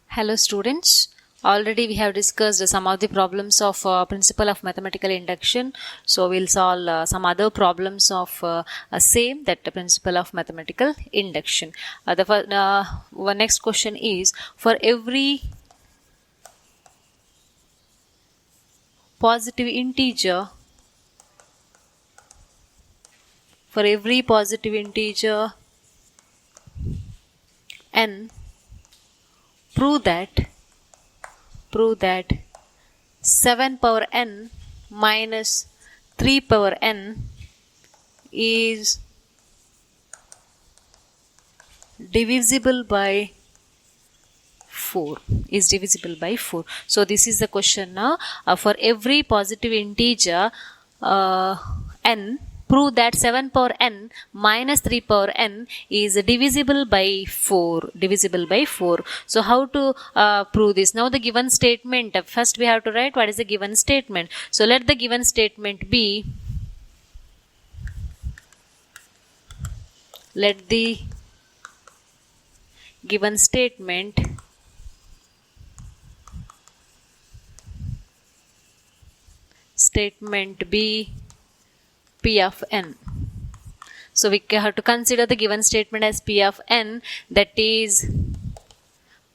Hello students, already we have discussed some of the problems of principle of mathematical induction. So we'll solve some other problems of same that the principle of mathematical induction. One next question is, for every positive integer n, prove that 7 power n minus 3 power n is divisible by 4. So this is the question now. For every positive integer n, prove that 7 power n minus 3 power n is divisible by 4. So how to prove this? Now the given statement, first we have to write what is the given statement. So let the given statement be, let the given statement be P of n. So we have to consider the given statement as P of n, that is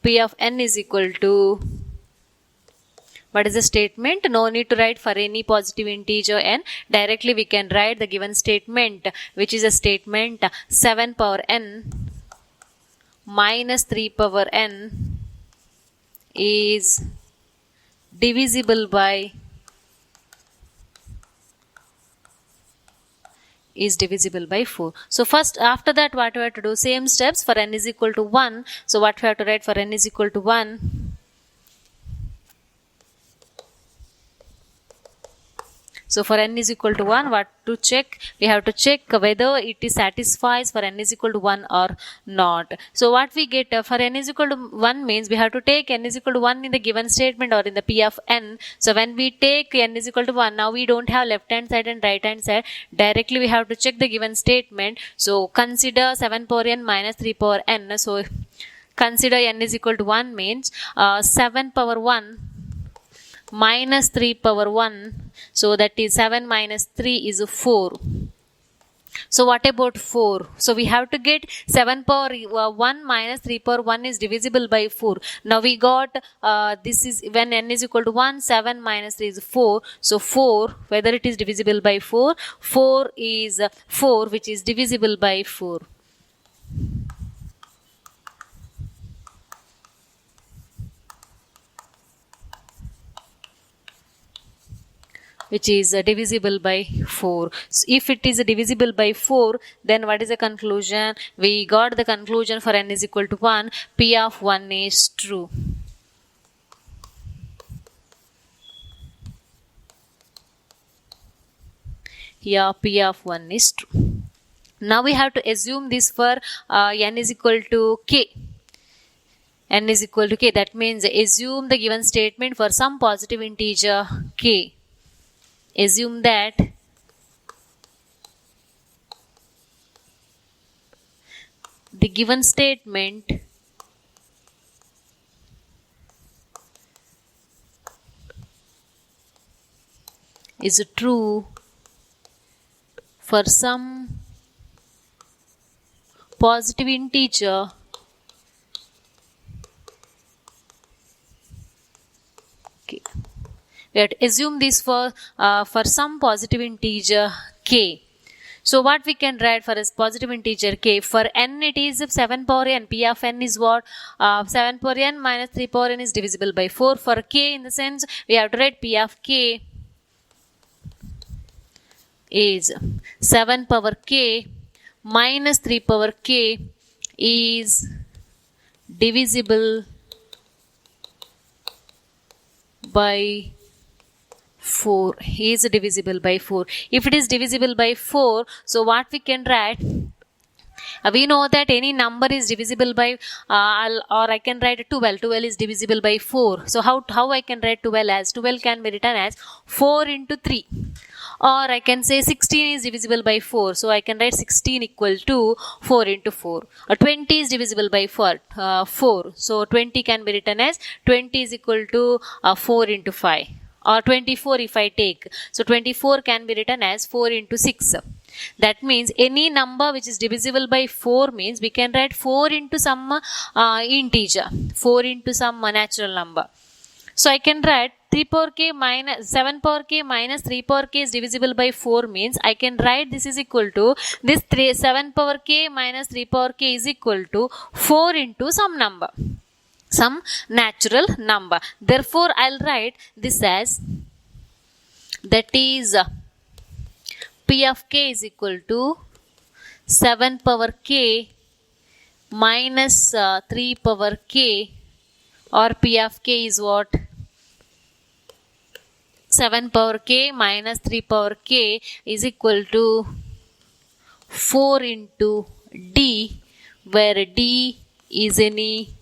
P of n is equal to, what is the statement? No need to write for any positive integer n. Directly we can write the given statement, which is a statement 7 power n minus 3 power n is divisible by 4. So first, after that, what we have to do? Same steps for n is equal to 1. So what we have to write for n is equal to 1? So for n is equal to 1, what to check? We have to check whether it is satisfies for n is equal to 1 or not. So what we get for n is equal to 1 means we have to take n is equal to 1 in the given statement or in the P of n. So when we take n is equal to 1, now we don't have left hand side and right hand side. Directly we have to check the given statement. So consider 7 power n minus 3 power n. So consider n is equal to 1 means 7 power 1 minus 3 power 1. So that is 7 minus 3 is 4. So what about 4? So we have to get 7 power 1 minus 3 power 1 is divisible by 4. Now we got this is when n is equal to 1, 7 minus 3 is 4. So 4, whether it is divisible by 4, 4 is 4 which is divisible by 4. Which is divisible by 4. So if it is divisible by 4, then what is the conclusion? We got the conclusion for n is equal to 1, P of 1 is true. Here P of 1 is true. Now we have to assume this for n is equal to k. N is equal to k. That means assume the given statement for some positive integer k. Assume that the given statement is true for some positive integer k. We have to assume this for some positive integer k. So what we can write for a positive integer k? For n it is 7 power n. P of n is what? 7 power n minus 3 power n is divisible by 4. For k, in the sense we have to write P of k is 7 power k minus 3 power k is divisible by 4. Is divisible by 4. If it is divisible by 4, so what we can write? We know that any number is divisible by or I can write 12. 12 is divisible by 4. So how I can write 12 as? 12 can be written as 4 into 3. or I can say 16 is divisible by 4, so I can write 16 equal to 4 into 4, or 20 is divisible by 4, so 20 can be written as 20 is equal to 4 into 5, or 24 if I take, so 24 can be written as 4 into 6. That means any number which is divisible by 4 means we can write 4 into some integer, 4 into some natural number. So I can write 3 power k minus 7 power k minus 3 power k is divisible by 4 means I can write this is equal to this 7 power k minus 3 power k is equal to 4 into some number, some natural number. Therefore I'll write this as, that is P of k is equal to 7 power k minus 3 power k, or P of k is what? 7 power k minus 3 power k is equal to 4 into d, where d is any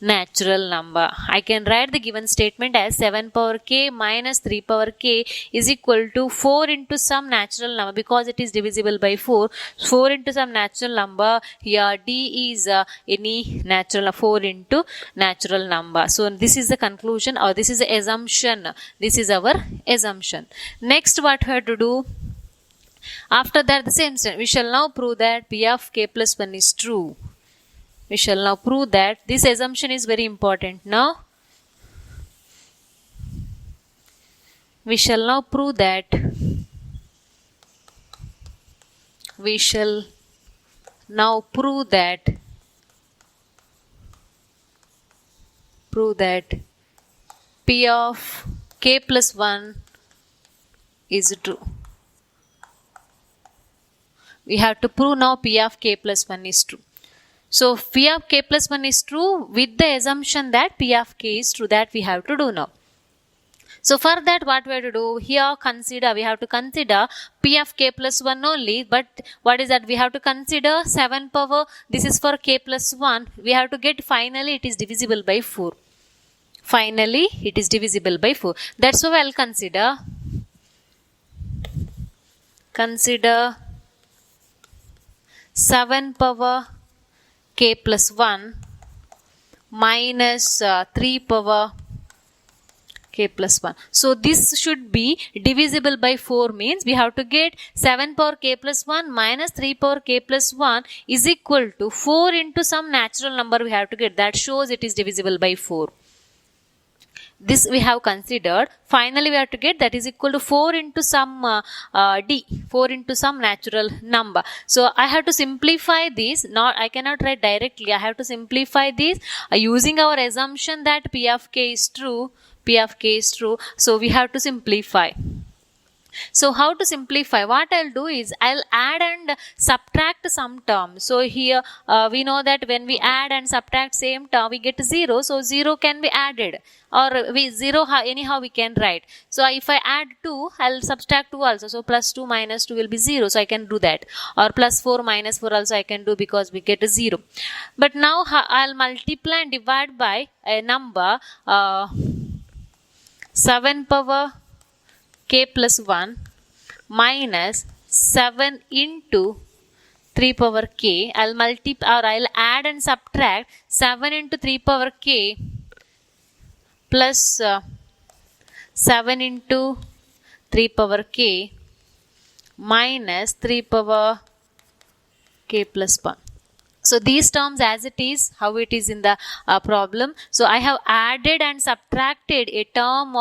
natural number. I can write the given statement as 7 power k minus 3 power k is equal to 4 into some natural number, because it is divisible by 4. 4 into some natural number, here d is any natural 4 into natural number. So this is the conclusion, or this is the assumption. This is our assumption. Next, what we have to do? After that, the same thing. We shall now prove that P of k plus 1 is true. We shall now prove that this assumption is very important. Now, we shall now prove that P of k plus 1 is true. We have to prove now P of k plus 1 is true. So P of k plus 1 is true with the assumption that P of k is true. That we have to do now. So for that, what we have to do here, we have to consider P of k plus 1 only, but what is that? We have to consider 7 power, this is for k plus 1, we have to get finally it is divisible by 4. Finally it is divisible by 4. That's why I'll consider 7 power k plus 1 minus 3 power k plus 1. So this should be divisible by 4 means we have to get 7 power k plus 1 minus 3 power k plus 1 is equal to 4 into some natural number we have to get. That shows it is divisible by 4. This we have considered. Finally we have to get that is equal to 4 into some d, 4 into some natural number. So I have to simplify this. I cannot write directly. I have to simplify this using our assumption that P of k is true. P of k is true. So we have to simplify. So how to simplify? What I'll do is I'll add and subtract some term. So here we know that when we add and subtract same term we get 0. So 0 can be added, or anyhow we can write. So if I add 2, I'll subtract 2 also. So plus 2 minus 2 will be 0. So I can do that. Or plus 4 minus 4 also I can do, because we get 0. But now I'll multiply and divide by a number 7 power k plus 1 minus 7 into 3 power k. I'll add and subtract 7 into 3 power k plus 7 into 3 power k minus 3 power k plus 1. So these terms as it is, how it is in the problem. So I have added and subtracted a term,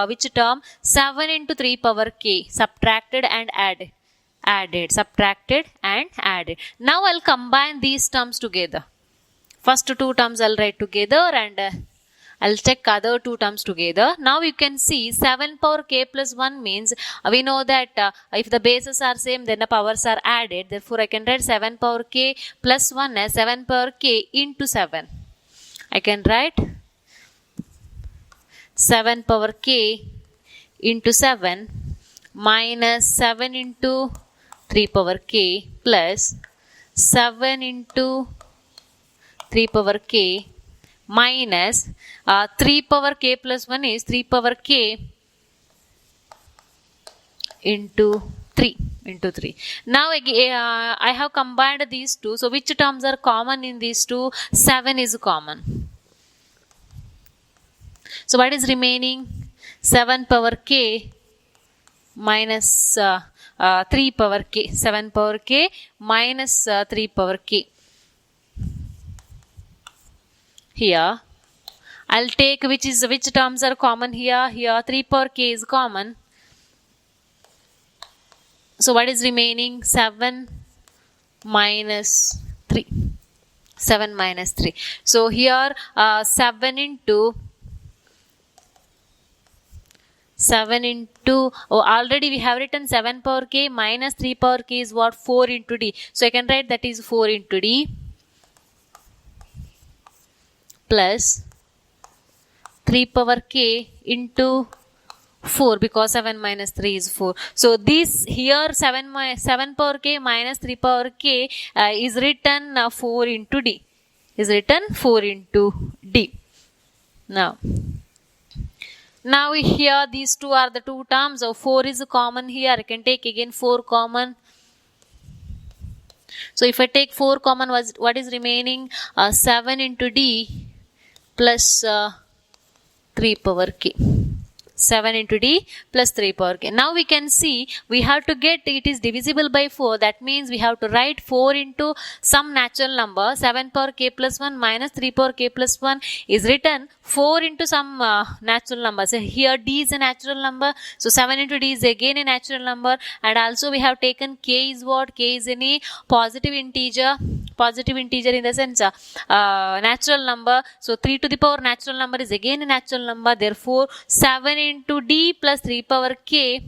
which term? 7 into 3 power k, subtracted and added, subtracted and added. Now I'll combine these terms together. First 2 terms I'll write together, and I'll check other 2 terms together. Now you can see 7 power k plus 1 means we know that if the bases are same then the powers are added. Therefore I can write 7 power k plus 1 as 7 power k into 7. I can write 7 power k into 7 minus 7 into 3 power k plus 7 into 3 power k minus 3 power k plus 1 is 3 power k into 3. Now again, I have combined these two. So which terms are common in these two? 7 is common. So what is remaining? 7 power k minus 3 power k. 7 power k minus 3 power k. Here I'll take which terms are common here. Here 3 power k is common. So what is remaining? 7 minus 3. 7 minus 3. So here 7 into already we have written 7 power k minus 3 power k is what? 4 into d. So I can write that is 4 into d plus 3 power k into 4, because 7 minus 3 is 4. So this here 7 power k minus 3 power k is written 4 into d. Is written 4 into d. Now here these two are the two terms. So 4 is common here. I can take again 4 common. So if I take 4 common, what is remaining? 7 into d plus 3 power k. 7 into d plus 3 power k. Now we can see we have to get it is divisible by 4. That means we have to write 4 into some natural number. 7 power k plus 1 minus 3 power k plus 1 is written 4 into some natural number. So here d is a natural number. So 7 into d is again a natural number. And also we have taken k is what? K is any positive integer. Positive integer in the sense natural number. So 3 to the power natural number is again a natural number. Therefore 7 into d plus 3 power k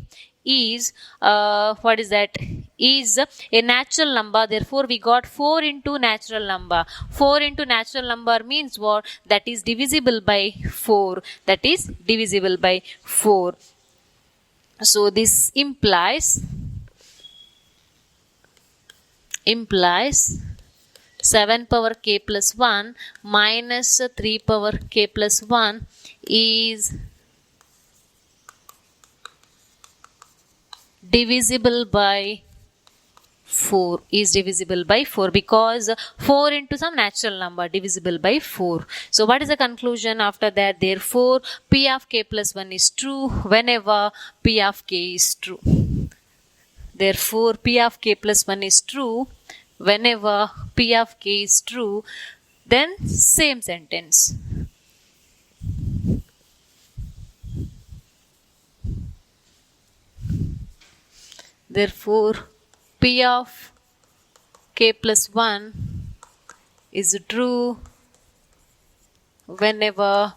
is what is that? Is a natural number. Therefore we got 4 into natural number. 4 into natural number means what? That is divisible by 4. That is divisible by 4. So this implies 7 power k plus 1 minus 3 power k plus 1 is divisible by 4. Is divisible by 4 because 4 into some natural number divisible by 4. So what is the conclusion after that? Therefore p of k plus 1 is true whenever p of k is true. Therefore p of k plus 1 is true whenever p of k is true. Then same sentence. Therefore p of k plus 1 is true whenever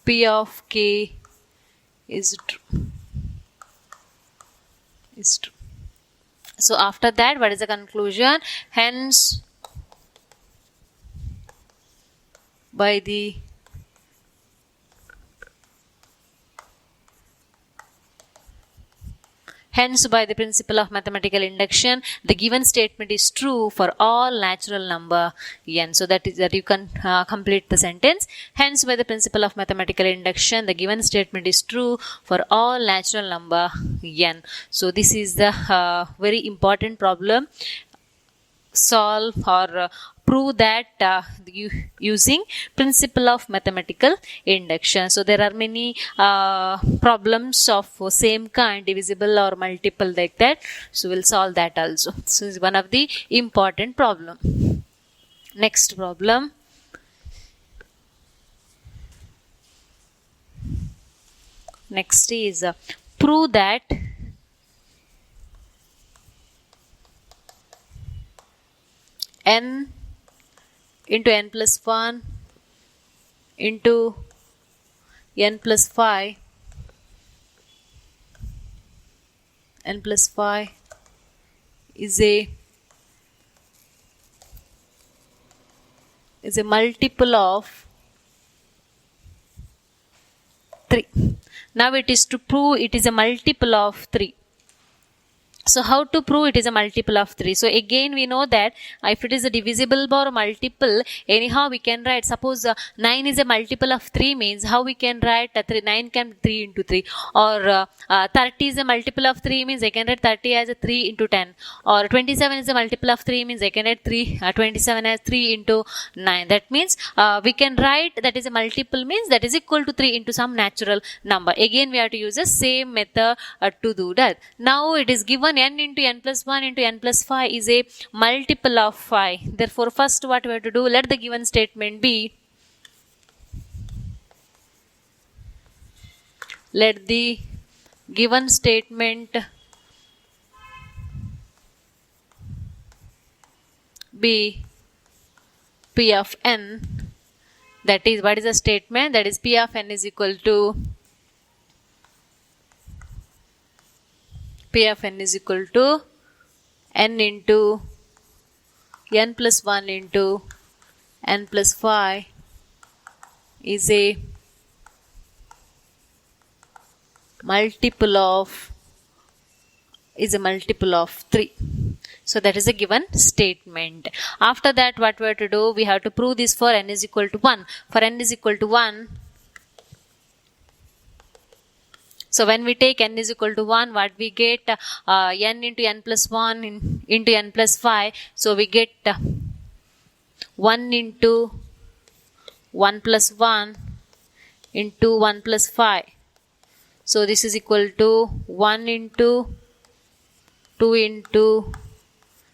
p of k is true. So after that, what is the conclusion? Hence by the principle of mathematical induction, the given statement is true for all natural number n. So that you can complete the sentence. Hence, by the principle of mathematical induction, the given statement is true for all natural number n. So this is the very important problem. Solve or prove that using principle of mathematical induction. So there are many problems of same kind, divisible or multiple like that. So we'll solve that also. So it's one of the important problem. Next problem. Next is prove that n into n plus 1 into n plus 5 is a multiple of 3. Now it is to prove it is a multiple of 3. So how to prove it is a multiple of 3? So again we know that if it is a divisible or multiple, anyhow we can write, suppose 9 is a multiple of 3 means how we can write 9 can 3 into 3, or 30 is a multiple of 3 means I can write 30 as a 3 into 10, or 27 is a multiple of 3 means I can write 27 as 3 into 9. That means we can write that is a multiple means that is equal to 3 into some natural number. Again we have to use the same method to do that. Now it is given n into n plus 1 into n plus 5 is a multiple of 5. Therefore first what we have to do, let the given statement be, let the given statement be P of n. That is, what is the statement? That is P of n is equal to P of n is equal to n into n plus 1 into n plus 5 is a multiple of 3. So that is a given statement. After that what we have to do, we have to prove this for n is equal to 1. For n is equal to 1, so when we take n is equal to 1, what we get, n into n plus 1 into n plus 5. So we get 1 into 1 plus 1 into 1 plus 5. So this is equal to 1 into 2 into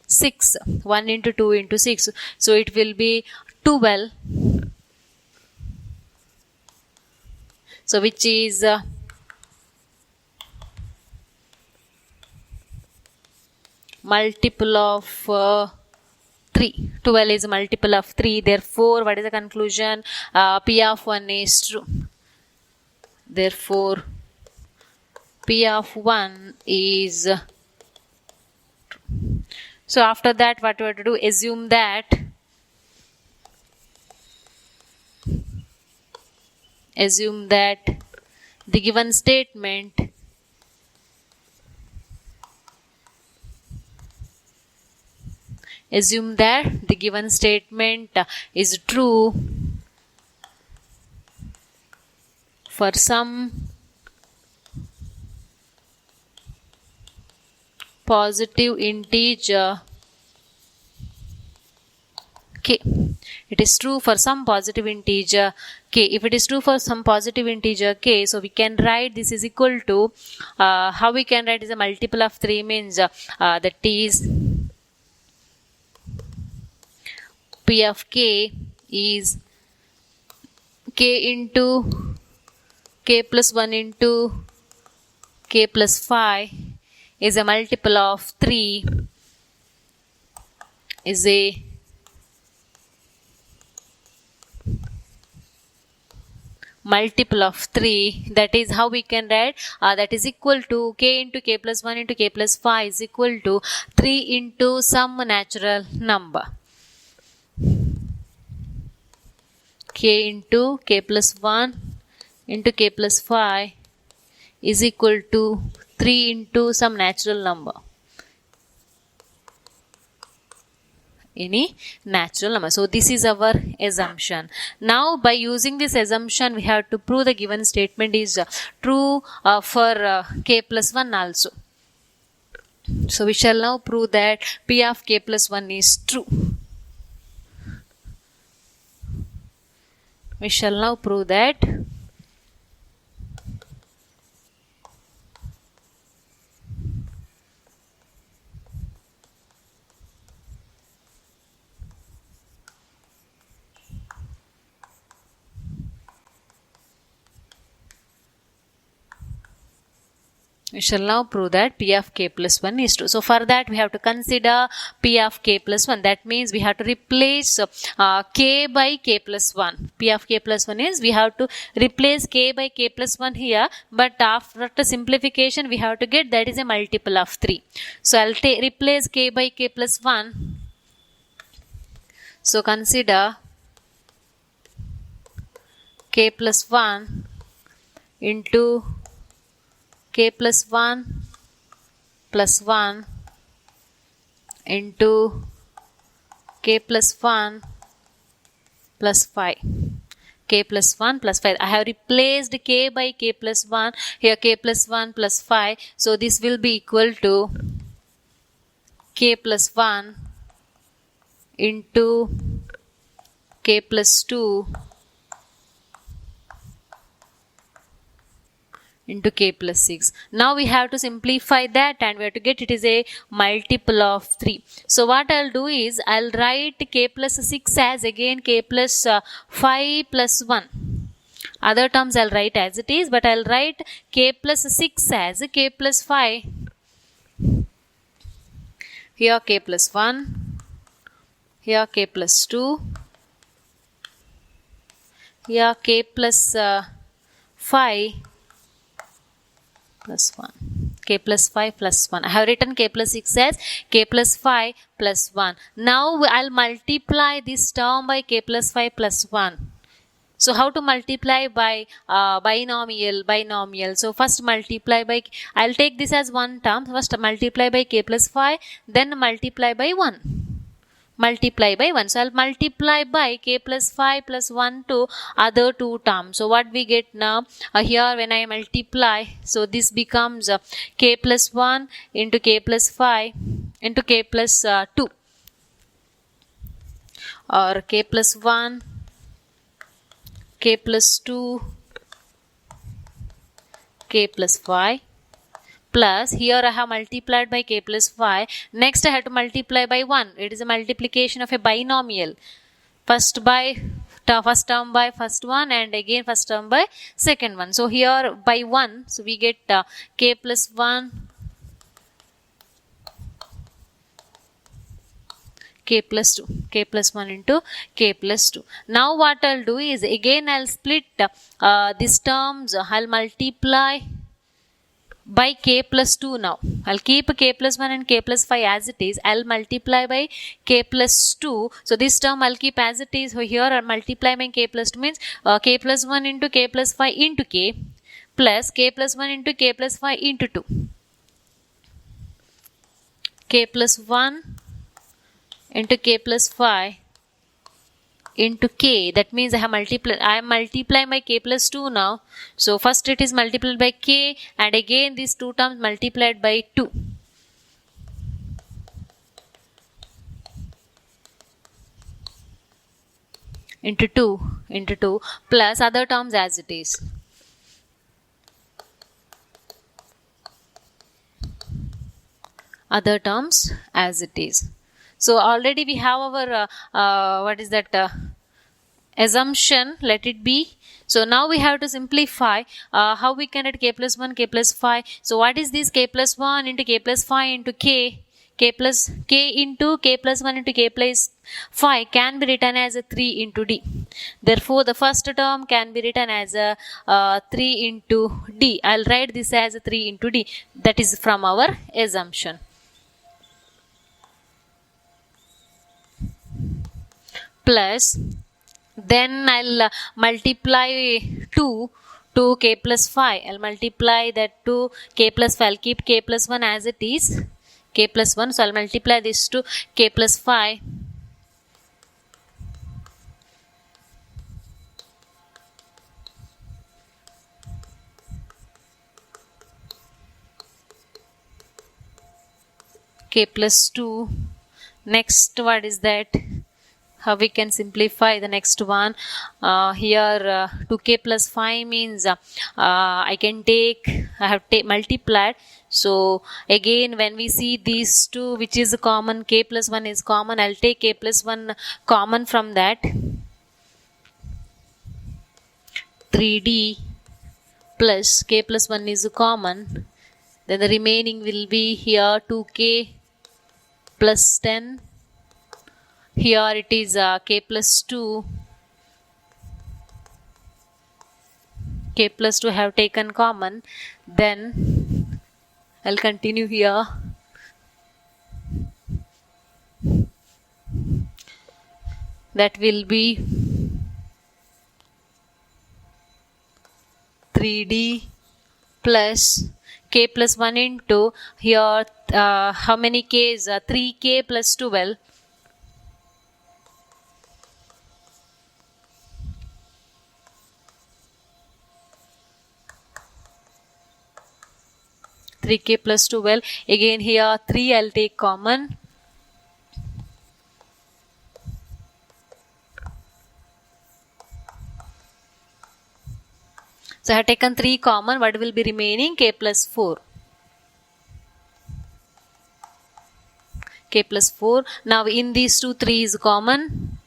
6. 1 into 2 into 6. So it will be 12. So which is multiple of 3. 12 is a multiple of 3. Therefore, what is the conclusion? P of 1 is true. Therefore, P of 1 is true. So after that, what we have to do? Assume that the given statement is true for some positive integer k. It is true for some positive integer k. If it is true for some positive integer k, so we can write this is equal to, how we can write is a multiple of 3 means that is P of k is k into k plus 1 into k plus 5 is a multiple of 3 is a multiple of 3. That is how we can write, that is equal to k into k plus 1 into k plus 5 is equal to 3 into some natural number. K into k plus 1 into k plus 5 is equal to 3 into some natural number. Any natural number. So this is our assumption. Now by using this assumption, we have to prove the given statement is true for k plus 1 also. So we shall now prove that P of k plus 1 is true. We shall now prove that P of k plus 1 is true. So for that we have to consider P of k plus 1. That means we have to replace k by k plus 1. P of k plus 1 is, we have to replace k by k plus 1 here, but after simplification we have to get that is a multiple of 3. So I'll replace k by k plus 1. So consider k plus 1 into k plus 1 plus 1 into k plus 1 plus 5. K plus 1 plus 5. I have replaced k by k plus 1. Here k plus 1 plus 5. So this will be equal to k plus 1 into k plus 2 into k plus 6. Now we have to simplify that and we have to get it is a multiple of 3. So what I'll do is I'll write k plus 6 as again k plus 5 plus 1. Other terms I'll write as it is, but I'll write k plus 6 as k plus 5. Here k plus 1. Here k plus 2. Here k plus 5 plus 1. K plus 5 plus 1. I have written k plus 6 as k plus 5 plus 1. Now I'll multiply this term by k plus 5 plus 1. So how to multiply by binomial? So first multiply by, I'll take this as one term. First multiply by k plus 5, then multiply by 1. Multiply by 1. So I'll multiply by k plus 5 plus 1 to other two terms. So what we get now, here when I multiply, so this becomes k plus 1 into k plus 5 into k plus 2, or k plus 1, k plus 2, k plus 5, plus here I have multiplied by k plus 5. Next I have to multiply by 1. It is a multiplication of a binomial. First term by first one, and again first term by second one. So here by 1, so we get k plus 1, k plus 2, k plus 1 into k plus 2. Now what I'll do is again I'll split these terms. I'll multiply by k plus 2 now. I'll keep k plus 1 and k plus 5 as it is. I'll multiply by k plus 2. So this term I'll keep as it is. So here I'll multiply by k plus 2 means k plus 1 into k plus 5 into k, plus k plus 1 into k plus 5 into 2. K plus 1 into k plus 5 into k. That means I am multiplying by k plus 2 now. So first it is multiplied by k, and again these two terms multiplied by 2. Into 2 plus other terms as it is. Other terms as it is. So already we have our assumption, let it be. So now we have to simplify how we can get k plus 1, k plus 5. So what is this? K plus 1 into k plus 5 into k. K plus k into k plus 1 into k plus 5 can be written as a 3 into d. Therefore the first term can be written as a 3 into d. I'll write this as a 3 into d. That is from our assumption. Plus then I'll multiply 2 to k plus 5. I'll multiply that to k plus 5. I'll keep k plus 1 as it is. K plus 1. So I'll multiply this to k plus 5. K plus 2. Next, what is that? How we can simplify the next one? Here 2k plus 5 means I have multiplied. So again when we see these two, which is common, k plus 1 is common, I'll take k plus 1 common from that. 3d plus k plus 1 is common. Then the remaining will be here 2k plus 10. Here it is k plus 2. K plus 2 have taken common. Then I'll continue here. That will be 3d plus k plus 1 into here, how many k is 3k plus 12. Three k plus 12. Again here 3 I'll take common. So I have taken 3 common. What will be remaining? K plus 4. K plus 4. Now in these two, 3 is common.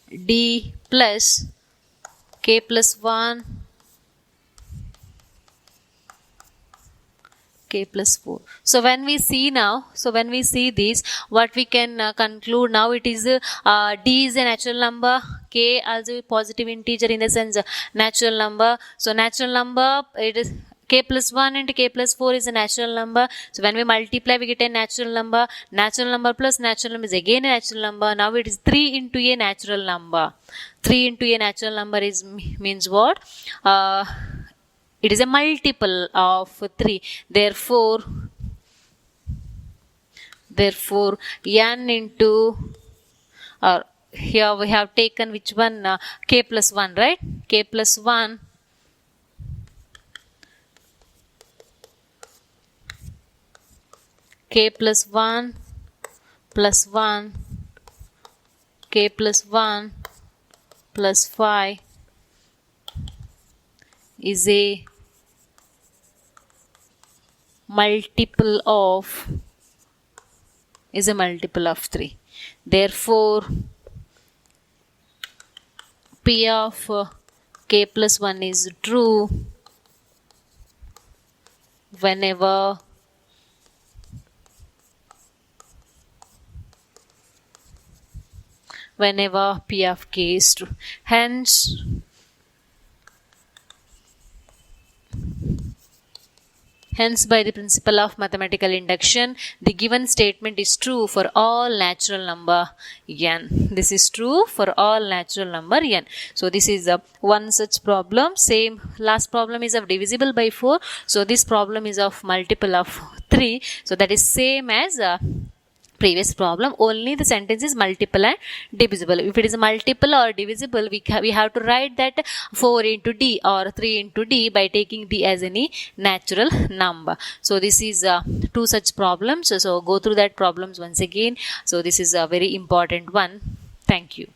D plus K plus 1. K plus 4. So when we see this, what we can conclude now, it is D is a natural number, K also a positive integer in the sense natural number. So natural number, it is K plus 1 into K plus 4 is a natural number. So when we multiply, we get a natural number. Natural number plus natural number is again a natural number. Now it is 3 into a natural number. 3 into a natural number is means what? It is a multiple of 3. Therefore, n into, here we have taken which one? K plus 1, right? K plus 1 K plus 1 plus 1 K plus 1 plus 5 is a multiple of 3. Therefore, P of K plus 1 is true whenever P of K is true. Hence, by the principle of mathematical induction, the given statement is true for all natural number n. This is true for all natural number n. So this is one such problem. Same last problem is of divisible by 4. So this problem is of multiple of 3. So that is same as previous problem, only the sentence is multiple and divisible. If it is multiple or divisible, we have to write that 4 into D or 3 into D by taking D as any natural number. So this is two such problems. So go through that problems once again. So this is a very important one. Thank you.